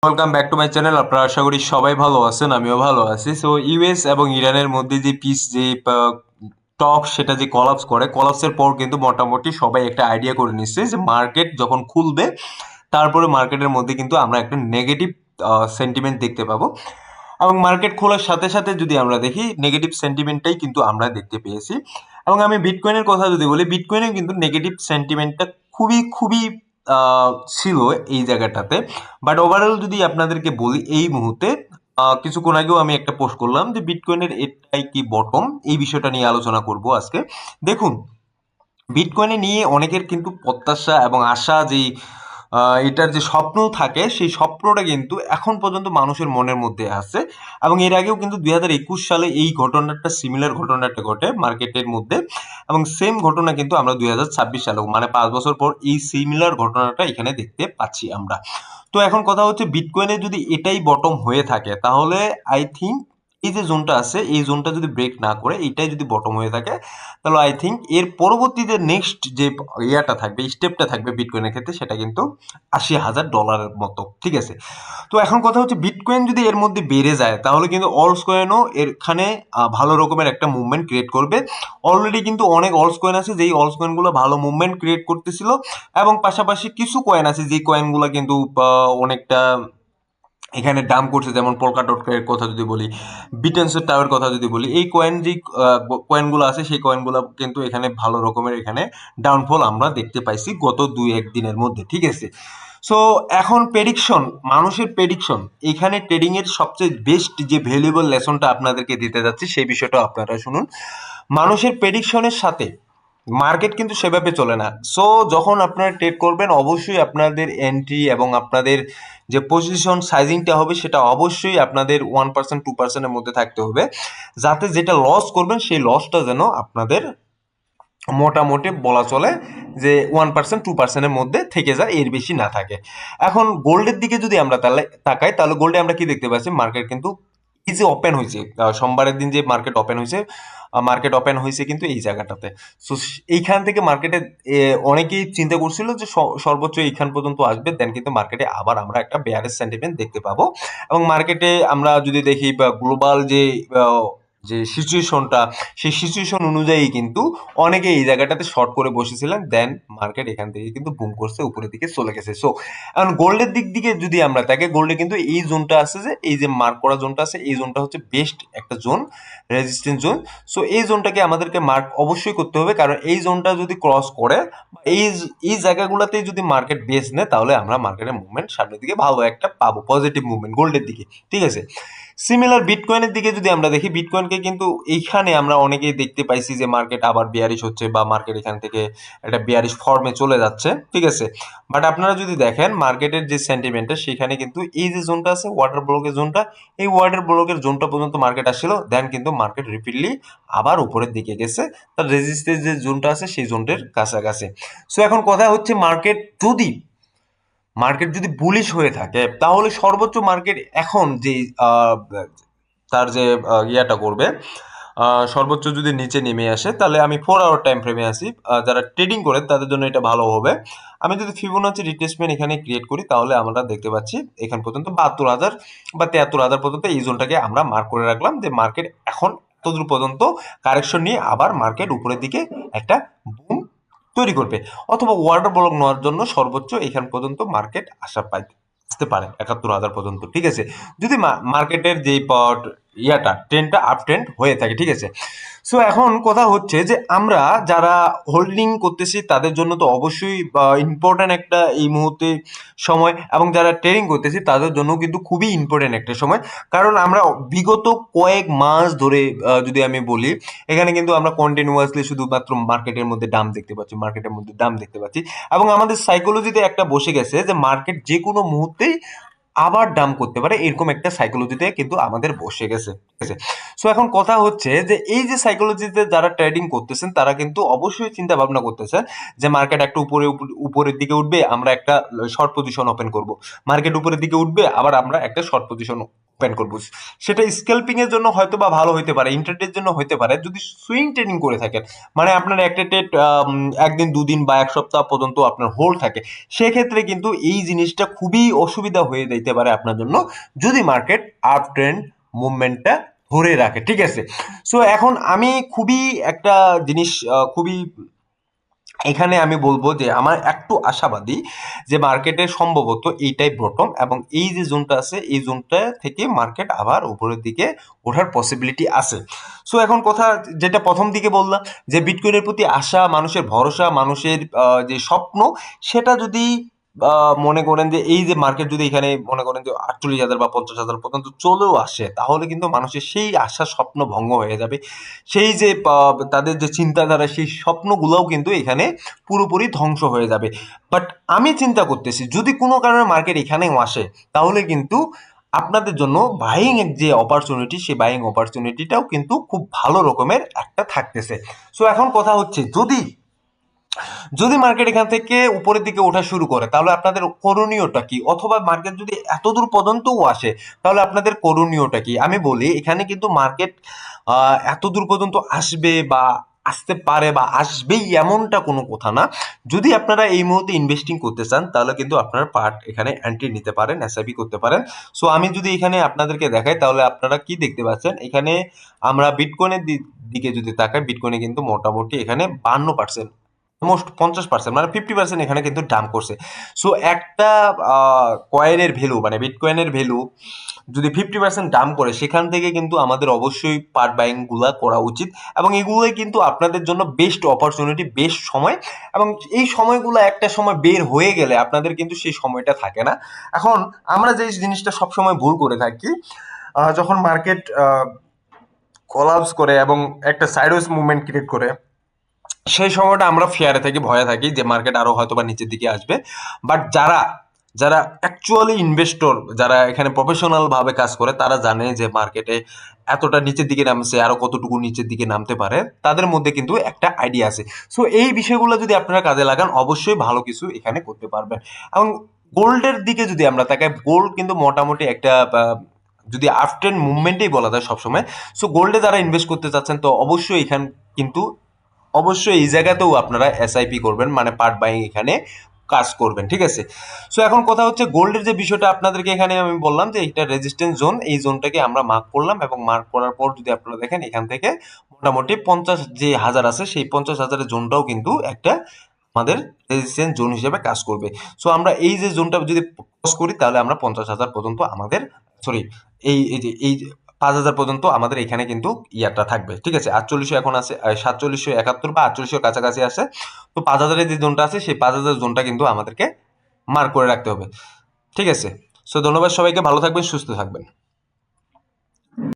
Welcome back to my channel. আপনারা আশা করি সবাই ভালো আছেন, আমিও ভালো আছি। সো ইউএস এবং ইরানের মধ্যে যে পিস যে টক সেটা যে কলাপস করে, কলাপসের পর কিন্তু মোটামুটি সবাই একটা আইডিয়া করে নিচ্ছে যে মার্কেট যখন খুলবে তারপরে মার্কেটের মধ্যে কিন্তু আমরা একটা নেগেটিভ সেন্টিমেন্ট দেখতে পাবো। এবং মার্কেট খোলার সাথে সাথে যদি আমরা দেখি নেগেটিভ সেন্টিমেন্টটাই কিন্তু আমরা দেখতে পেয়েছি। এবং আমি বিটকয়েনের কথা যদি বলি, বিটকয়েনে কিন্তু নেগেটিভ সেন্টিমেন্টটা খুবই খুবই ছিল এই জায়গাটাতে। বাট ওভারঅল যদি আপনাদেরকে বলি এই মুহূর্তে, কিছুক্ষণ আগেও আমি একটা পোস্ট করলাম যে বিটকয়েনের এটাই কি বটম, এই বিষয়টা নিয়ে আলোচনা করব আজকে। দেখুন, বিটকয়েনে নিয়ে অনেকের কিন্তু প্রত্যাশা এবং আশা যেই এটার যে স্বপ্ন থাকে সেই স্বপ্নটা কিন্তু এখন পর্যন্ত মানুষের মনের মধ্যে আছে। এবং এর আগেও কিন্তু 2021 সালে এই ঘটনাটা সিমিলার ঘটনাটা ঘটে মার্কেটের মধ্যে। এবং সেম ঘটনা কিন্তু আমরা 2026 সালেও মানে 5 বছর পর এই সিমিলার ঘটনাটা এখানে দেখতে পাচ্ছি আমরা। তো এখন কথা হচ্ছে বিটকয়েনে যদি এটাই বটম হয়ে থাকে তাহলে আই থিঙ্ক এই যে জোনটা আছে এই জোনটা যদি ব্রেক না করে এটাই যদি বটম হয়ে থাকে তাহলে আই থিঙ্ক এর পরবর্তীতে নেক্সট যে ইয়াটা থাকবে, স্টেপটা থাকবে বিটকয়েনের ক্ষেত্রে, সেটা কিন্তু $80,000 মতো, ঠিক আছে। তো এখন কথা হচ্ছে বিটকয়েন যদি এর মধ্যে বেড়ে যায় তাহলে কিন্তু অলস কয়েনও এখানে ভালো রকমের একটা মুভমেন্ট ক্রিয়েট করবে। অলরেডি কিন্তু অনেক অলস কয়েন আছে যেই অলস কয়েনগুলো ভালো মুভমেন্ট ক্রিয়েট করতেছিল। এবং পাশাপাশি কিছু কয়েন আছে যে কয়েনগুলো কিন্তু অনেকটা এখানে দাম করছে, যেমন পোল্কা ডট এর কথা যদি বলি, বিটেন্সের টাওয়ার কথা যদি বলি, এই কয়েন যে কয়েনগুলো আছে সেই কয়েনগুলো কিন্তু এখানে ভালো রকমের এখানে ডাউনফল আমরা দেখতে পাইছি গত 2-1 দিনের মধ্যে, ঠিক আছে। সো এখন প্রেডিকশন, মানুষের প্রেডিকশন, এখানে ট্রেডিং এর সবচেয়ে বেস্ট যে ভ্যালুয়েবল লেসনটা আপনাদেরকে দিতে যাচ্ছি সেই বিষয়টা আপনারা শুনুন। মানুষের প্রেডিকশনের সাথে মার্কেট কিন্তু সেভাবে চলে না। সো যখন আপনারা ট্রেড করবেন অবশ্যই আপনাদের এন্ট্রি এবং আপনাদের যে পজিশন সাইজিংটা হবে সেটা অবশ্যই আপনাদের 1% 2%-এর মধ্যে থাকতে হবে, যাতে যেটা লস করবেন সেই লসটা যেন আপনাদের মোটামুটি বলা চলে যে 1% 2%-এর মধ্যে থেকে যায়, এর বেশি না থাকে। এখন গোল্ডের দিকে যদি আমরা তাহলে তাকাই তাহলে গোল্ডে আমরা কি দেখতে পাচ্ছি, মার্কেট কিন্তু এই যে ওপেন হয়েছে সোমবারের দিন যে মার্কেট ওপেন হয়েছে কিন্তু এই জায়গাটাতে। সো এইখান থেকে মার্কেটে অনেকেই চিন্তা করছিল যে সর্বোচ্চ এইখান পর্যন্ত আসবে, দেন কিন্তু মার্কেটে আবার আমরা একটা বেয়ারেজ সেন্টিমেন্ট দেখতে পাবো। এবং মার্কেটে আমরা যদি দেখি বা গ্লোবাল যে সিচুয়েশনটা, সেই সিচুয়েশন অনুযায়ী কিন্তু অনেকে এই জায়গাটাতে শর্ট করে বসেছিলেন, দেন মার্কেট এখান থেকে কিন্তু বুম করছে, উপরের দিকে চলে গেছে। সো এখন গোল্ডের দিক দিকে যদি আমরা তাকে, গোল্ডে কিন্তু এই জোনটা আছে যে এই যে মার্ক করা জোনটা আছে এই জোনটা হচ্ছে বেস্ট একটা জোন, রেজিস্ট্যান্স জোন। সো এই জোনটাকে আমাদেরকে মার্ক অবশ্যই করতে হবে, কারণ এই জোনটা যদি ক্রস করে এই এই জায়গাগুলোতেই যদি মার্কেট বেস নেয় তাহলে আমরা মার্কেটের মুভমেন্ট সামনের দিকে ভালো একটা পাবো, পজিটিভ মুভমেন্ট গোল্ডের দিকে, ঠিক আছে। সিমিলার বিটকয়েনের দিকে যদি আমরা দেখি, বিটকয়েনকে কিন্তু এইখানে আমরা অনেকেই দেখতে পাইছি যে মার্কেট আবার বিয়ারিশ হচ্ছে বা মার্কেট এখান থেকে একটা বিয়ারিশ ফর্মে চলে যাচ্ছে, ঠিক আছে। বাট আপনারা যদি দেখেন মার্কেটের যে সেন্টিমেন্টটা সেখানে কিন্তু এই যে জোনটা আছে ওয়াটার ব্লকের জোনটা, এই ওয়াটার ব্লকের জোনটা পর্যন্ত মার্কেট আসছিল, দেন কিন্তু মার্কেট রিপিটলি আবার উপরের দিকে গেছে, তার রেজিস্ট্যান্স যে জোনটা আছে সেই জোনটার কাছাকাছি। সো এখন কথা হচ্ছে মার্কেট যদি বুলিশ হয়ে থাকে তাহলে সর্বোচ্চ মার্কেট এখন যে তার যে ইয়াটা করবে, সর্বোচ্চ যদি নিচে নেমে আসে তাহলে আমি 4 আওয়ার টাইম ফ্রেমে আসি, যারা ট্রেডিং করে তাদের জন্য এটা ভালো হবে। আমি যদি ফিবোনাচি রিট্রেসমেন্ট এখানে ক্রিয়েট করি তাহলে আমরা দেখতে পাচ্ছি এখান পর্যন্ত 72,000 বা 73,000 পর্যন্ত এই জোনটাকে আমরা মার্ক করে রাখলাম যে মার্কেট এখন এতদূর পর্যন্ত কারেকশন নিয়ে আবার মার্কেট উপরের দিকে একটা বুম তৈরি করবে, অথবা ওয়াটার ব্লক নেওয়ার জন্য সর্বোচ্চ এখান পর্যন্ত মার্কেট আসতে পারে 71,000 পর্যন্ত, ঠিক আছে, যদি মার্কেটের যে ইয়াটা ট্রেন্ডটা আপ ট্রেন্ড হয়ে থাকে, ঠিক আছে। সো এখন কথা হচ্ছে যে আমরা যারা হোল্ডিং করতেছি তাদের জন্য তো অবশ্যই ইম্পর্টেন্ট একটা এই মুহূর্তে সময়, এবং যারা ট্রেডিং করতেছি তাদের জন্য কিন্তু খুবই ইম্পর্টেন্ট একটা সময়। কারণ আমরা বিগত কয়েক মাস ধরে যদি আমি বলি, এখানে কিন্তু আমরা কন্টিনিউয়াসলি শুধুমাত্র মার্কেটের মধ্যে দাম দেখতে পাচ্ছি, এবং আমাদের সাইকোলজিতে একটা বসে গেছে যে মার্কেট যে কোনো মুহূর্তেই আবার ডাম করতে পারে, এরকম একটা সাইকোলজিতে কিন্তু আমাদের বসে গেছে, ঠিক আছে। সো এখন কথা হচ্ছে যে এই যে সাইকোলজিতে যারা ট্রেডিং করতেছেন তারা কিন্তু অবশ্যই চিন্তা ভাবনা করতেছে যে মার্কেট একটা উপরের দিকে উঠবে, আমরা একটা শর্ট পজিশন ওপেন করব, মার্কেট উপরের দিকে উঠবে আবার আমরা একটা শর্ট পজিশন ডিপেন্ড করবো। সেটা স্ক্যাল্পিং এর জন্য হয়তো বা ভালো হইতে পারে, ইন্টারডের জন্য হইতে পারে যদি সুইং ট্রেডিং করে থাকেন, মানে আপনার একটা ট্রেড একদিন দুদিন বা এক সপ্তাহ পর্যন্ত আপনার হোল্ড থাকে, সেক্ষেত্রে কিন্তু এই জিনিসটা খুবই অসুবিধা হয়ে যেতে পারে আপনার জন্য, যদি মার্কেট আপ ট্রেন্ড মুভমেন্টটা ধরে রাখে, ঠিক আছে। সো এখন আমি খুবই একটা জিনিস খুবই এখানে আমি বলবো যে আমার একটু আশাবাদী যে মার্কেটের সম্ভবত এইটাই বটম, এবং এই যে জোনটা আছে এই জোনটা থেকে মার্কেট আবার উপরের দিকে ওঠার পসিবিলিটি আছে। সো এখন কথা যেটা প্রথম দিকে বললাম যে বিটকয়েনের প্রতি আশা, মানুষের ভরসা, মানুষের যে স্বপ্ন, সেটা যদি মনে করেন যে এই যে মার্কেট যদি এখানে মনে করেন যে 48,000 বা 50,000 পর্যন্ত চলেও আসে, তাহলে কিন্তু মানুষের সেই আশা স্বপ্ন ভঙ্গ হয়ে যাবে। সেই যে তাদের যে চিন্তাধারা, সেই স্বপ্নগুলোও কিন্তু এখানে পুরোপুরি ধ্বংস হয়ে যাবে। বাট আমি চিন্তা করতেছি যদি কোনো কারণে মার্কেট এখানেও আসে, তাহলে কিন্তু আপনাদের জন্য বাইং যে অপরচুনিটি, সেই বাইং অপরচুনিটিটাও কিন্তু খুব ভালো রকমের একটা থাকতেছে। সো এখন কথা হচ্ছে যদি যদি মার্কেট এখান থেকে উপরের দিকে ওঠা শুরু করে, তাহলে আপনাদের করণীয়টা কি, অথবা মার্কেট যদি এত দূর পর্যন্তও আসে, তাহলে আপনাদের করণীয়টা কি। আমি বলি এখানে কিন্তু মার্কেট এত দূর পর্যন্ত আসবে বা আসতে পারে বা আসবেই এমনটা কোনো কথা না। যদি আপনারা এই মুহূর্তে ইনভেস্টিং করতে চান, তাহলে কিন্তু আপনারা পার্ট এখানে এন্ট্রি নিতে পারেন, এসআইপি করতে পারেন। সো আমি যদি এখানে আপনাদেরকে দেখাই, তাহলে আপনারা কি দেখতে পাচ্ছেন, এখানে আমরা বিটকয়েনের দিকে যদি তাকাই, বিটকয়েনে কিন্তু মোটামুটি এখানে 52%, অলমোস্ট 50%, মানে 50% এখানে কিন্তু ডাম্প করছে। সো একটা কয়েনের ভ্যালু, মানে বিটকয়েনের ভ্যালু যদি 50% ডাম্প করে, সেখান থেকে কিন্তু আমাদের অবশ্যই পার্ট বাইং গুলা করা উচিত, এবং এগুলোই কিন্তু আপনাদের জন্য বেস্ট অপরচুনিটি, বেস্ট সময়। এবং এই সময়গুলো একটা সময় বের হয়ে গেলে আপনাদের কিন্তু সেই সময়টা থাকে না। এখন আমরা যে জিনিসটা সবসময় ভুল করে থাকি, যখন মার্কেট কলাপস করে এবং একটা সাইডওয়েজ মুভমেন্ট ক্রিয়েট করে, সেই সময়টা আমরা ফেয়ারে থাকি, ভয়ে থাকি যে মার্কেট আরো হয়তো বা নিচের দিকে আসবে। বাট যারা যারা অ্যাকচুয়ালি ইনভেস্টর, যারা এখানে প্রফেশনাল ভাবে কাজ করে, তারা জানে যে মার্কেটে এতটা নিচের দিকে নামছে, আরো কতটুকু নিচের দিকে নামতে পারে, তাদের মধ্যে কিন্তু একটা আইডিয়া আছে। সো এই বিষয়গুলো যদি আপনারা কাজে লাগান, অবশ্যই ভালো কিছু এখানে করতে পারবেন। এবং গোল্ডের দিকে যদি আমরা তাকাই, গোল্ড কিন্তু মোটামুটি একটা যদি আফটার মুভমেন্টেই বলা যায় সবসময়। সো গোল্ডে যারা ইনভেস্ট করতে চাচ্ছেন, তো অবশ্যই এখানে কিন্তু অবশ্যই এই জায়গাতেও আপনারা এসআইপি করবেন, মানে পার্ট বাইং এখানে কাজ করবেন, ঠিক আছে। সো এখন কথা হচ্ছে গোল্ডের যে বিষয়টা আপনাদেরকে এখানে আমি বললাম যে এটা রেজিস্ট্যান্স জোন, এই জোনটাকে আমরা মার্ক করলাম, এবং মার্ক করার পর যদি আপনারা দেখেন এখান থেকে মোটামুটি 50,000 আছে, সেই 50,000-এর জোনটাও কিন্তু একটা আমাদের রেজিস্ট্যান্স জোন হিসেবে কাজ করবে। সো আমরা এই যে জোনটা যদি ক্রস করি, তাহলে আমরা 50,000 পর্যন্ত আমাদের, সরি, এই 5,000 পর্যন্ত আমাদের এখানে কিন্তু ইয়ারটা থাকবে, ঠিক আছে। 4800 এখন আছে, 4771 বা 4800 কাছাকাছি আছে। তো 5,000-এর যে জোনটা আছে, সেই 5,000 জোনটা কিন্তু আমাদেরকে মার্ক করে রাখতে হবে, ঠিক আছে। সো ধন্যবাদ সবাইকে, ভালো থাকবেন, সুস্থ থাকবেন।